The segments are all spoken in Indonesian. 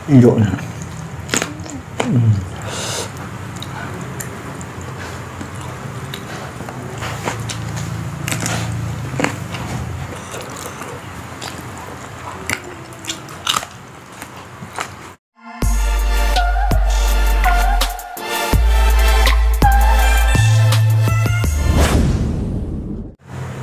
hijaunya.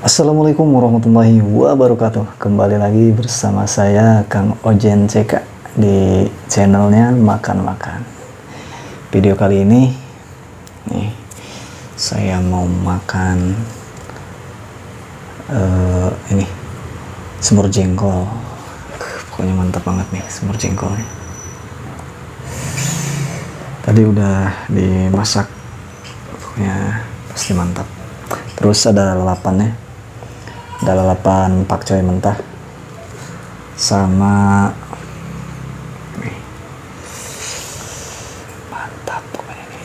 Assalamualaikum warahmatullahi wabarakatuh. Kembali lagi bersama saya Kang Ojen CK di channelnya Makan-Makan. Video kali ini nih, saya mau makan ini semur jengkol. Pokoknya mantap banget nih semur jengkolnya. Tadi udah dimasak, pokoknya pasti mantap. Terus ada lalapannya. Ada lalapan pakcoy mentah sama nih, mantap pokoknya nih,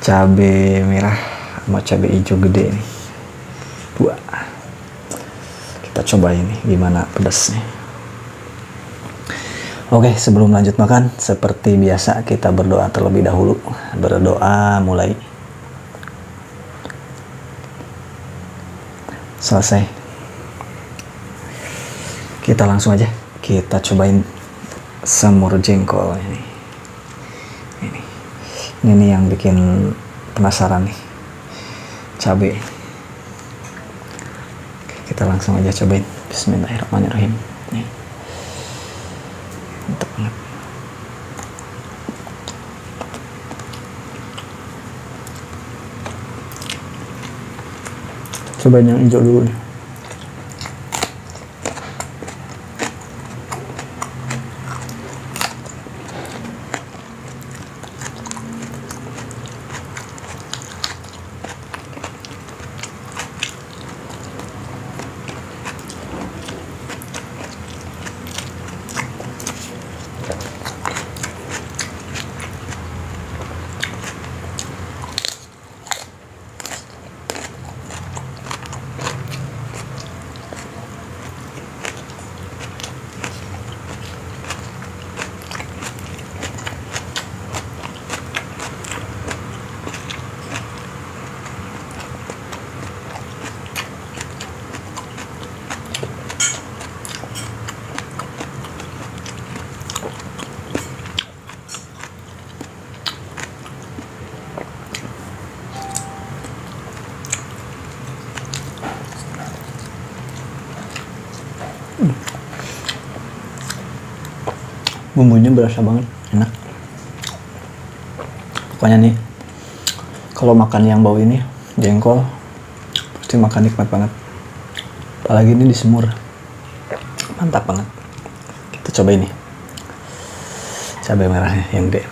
cabai merah sama cabai hijau gede nih, dua. Kita cobain nih gimana pedasnya. Oke, sebelum lanjut makan seperti biasa kita berdoa terlebih dahulu. Berdoa mulai. Selesai, kita langsung aja kita cobain semur jengkol ini nih yang bikin penasaran nih, cabai. Kita langsung aja cobain. Bismillahirrahmanirrahim. Nih, mantap banget. Cobain yang hijau dulu nih. Bumbunya berasa banget, enak. Pokoknya nih, kalau makan yang bau ini jengkol pasti makan nikmat banget. Apalagi ini disemur, mantap banget. Kita coba ini cabai merahnya yang gede.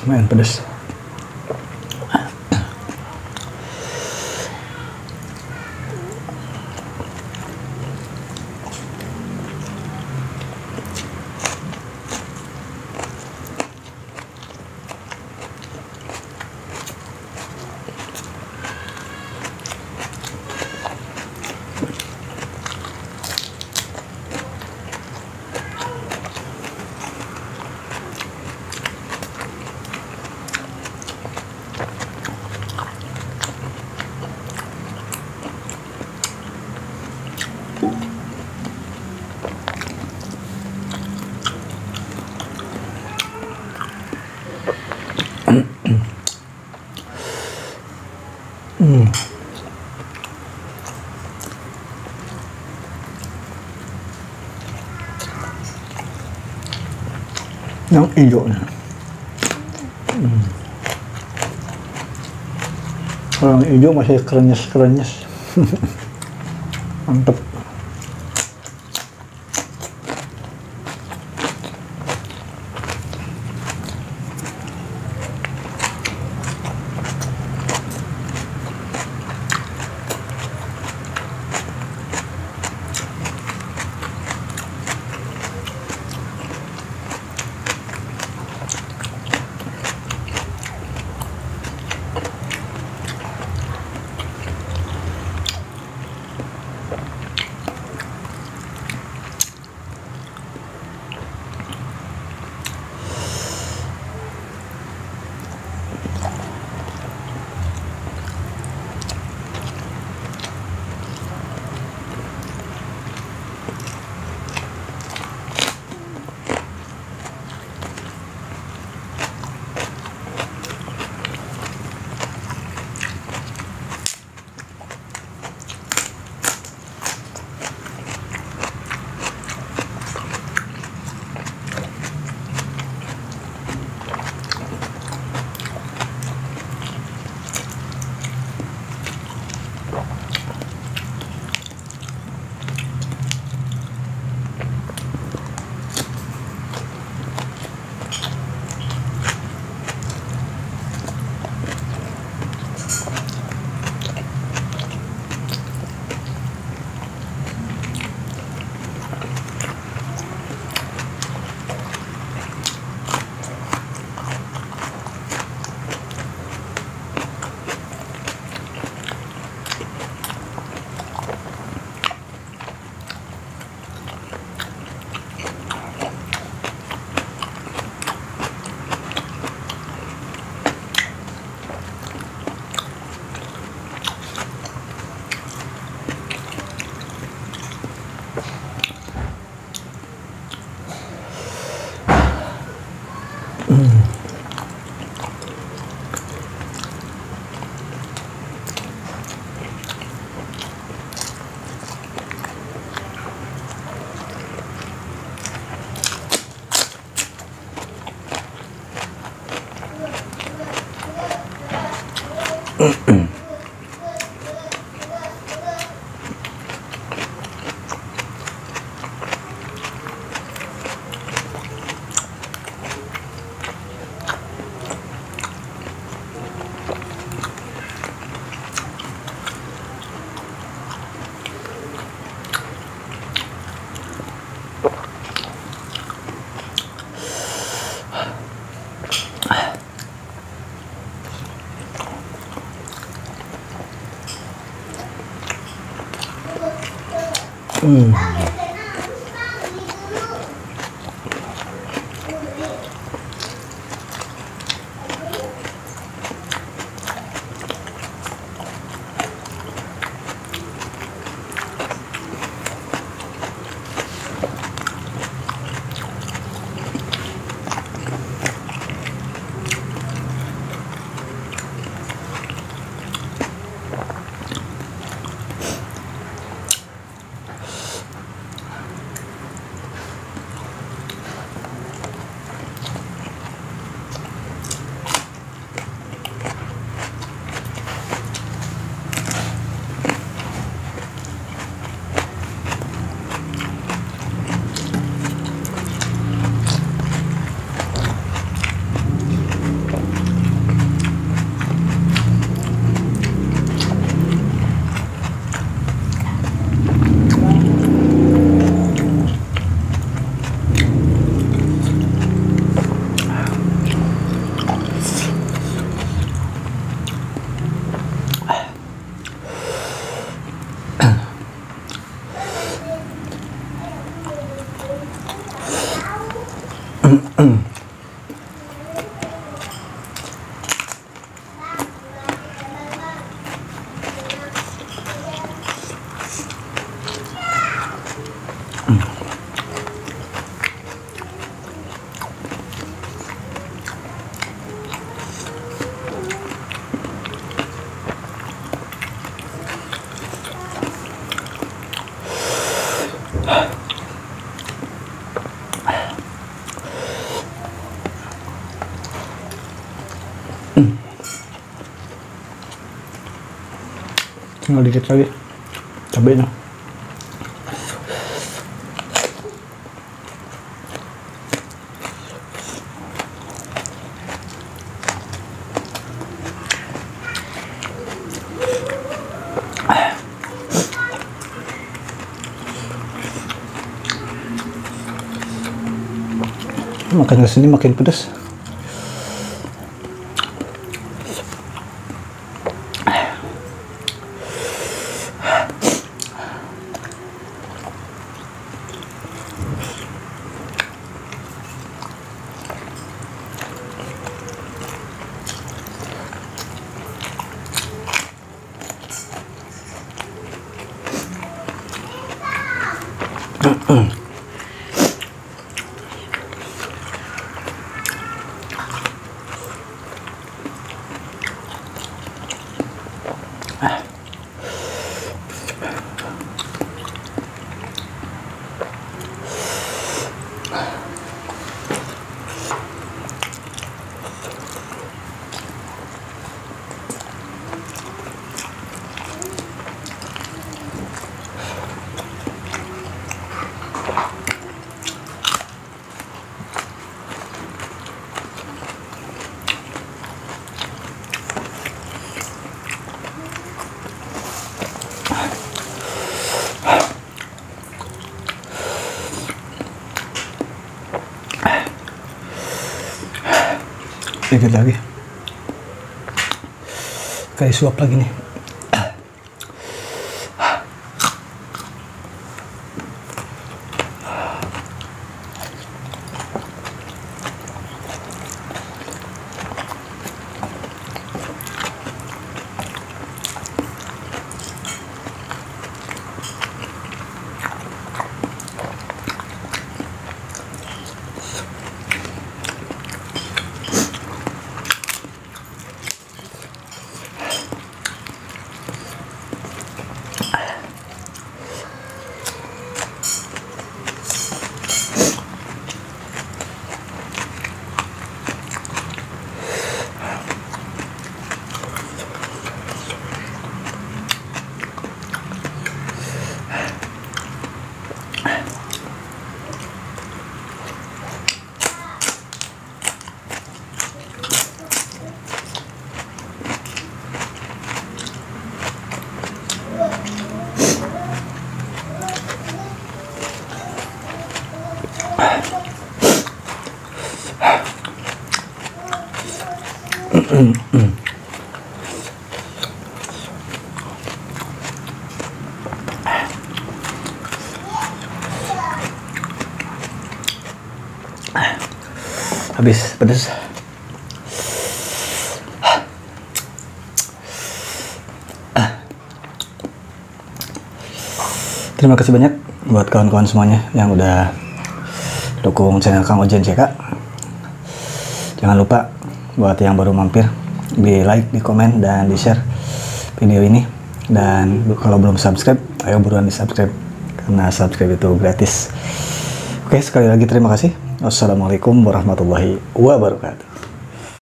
Lumayan pedas. Yang hijaunya. Kalau yang hijau masih krenyes-krenyes. Mantep. Tinggal dikit lagi cabenya. Makan kesini makin pedas. Dikit lagi, kayak suap lagi nih. Habis pedas. Terima kasih banyak buat kawan-kawan semuanya yang udah dukung channel Kang Ojen CK. Jangan lupa buat yang baru mampir, di like, di komen, dan di share video ini. Dan kalau belum subscribe, ayo buruan di subscribe, karena subscribe itu gratis. Oke, sekali lagi terima kasih. Wassalamualaikum warahmatullahi wabarakatuh.